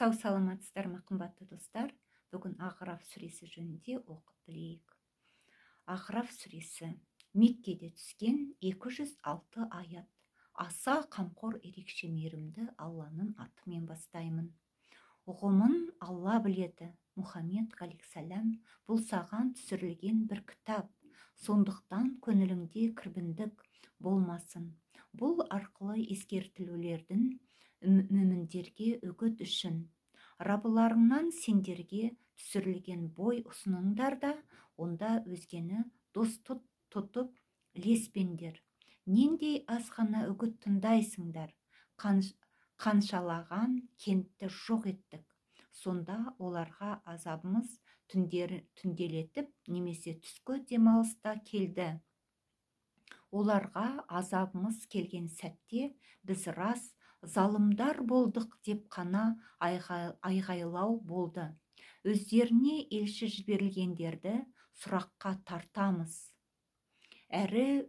Сау саламатсыздар ма, қымбатты достар? Бүгін Ағраф сүресі жөнінде оқып білейік. Ағраф сүресі Меккеде түскен 206 аят. Аса қамқор ерекше мейірімді Алланың атымен бастаймын. Ұғымын Алла біледі. Мұхаммед ғалейхиссалам, бұл саған түсірілген бір кітап. Сондықтан көңіліңде кірбіңдік болмасын. Бұл арқылы ескертілулердің мүміндерге үгіт үшін. Рабыларыңнан сендерге түсірілген бой ұсыныңдар да, онда өзгені дос тұтып ілеспеңдер. Нендей аз ғана үгіт тыңдайсыңдар, қаншалаған кентті жоқ еттік. Сонда оларға азабымыз түнделетіп немесе түскі демалыста келді. Оларға азабымыз келген сәтте біз рас залымдар болдық деп қана айғайлау болды. Өздеріне елші жіберілгендерді сұраққа тартамыз. Әрі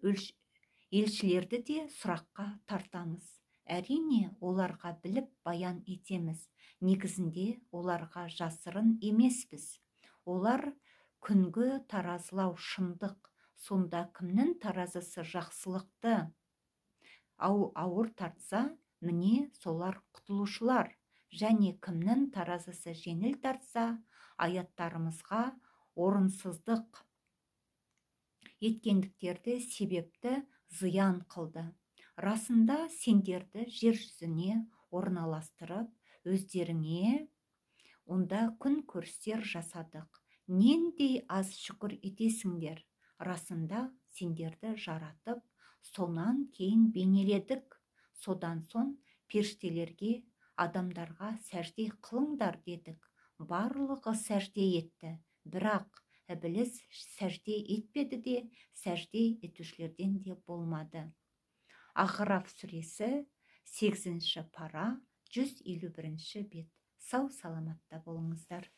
елшілерді де сұраққа тартамыз. Әрине, оларға біліп баян етеміз. Негізінде оларға жасырын емеспіз. Олар күнгі таразылау шындық. Сонда кімнің таразысы жақсылықты ауыр тартса, міне солар құтылушылар. Және кімнің таразысы жеңіл тартса, аяттарымызға орынсыздық еткендіктерді себепті зиян қылды. Расында сендерді жер жүзіне орналастырып, өздеріңе онда күн көрістер жасадық. Нендей аз шүкір етесіңдер. Расында сендерді жаратып, сонан кейін бейнеледік. Содан соң періштелерге, адамдарға сәжде қылыңдар дедік. Барлығы сәжде етті. Бірақ Ібліс сәжде етпеді де, сәжде етушілерден де болмады. Ағраф сүресі 8-ші пара, 151-ші бет. Сау саламатта болыңыздар.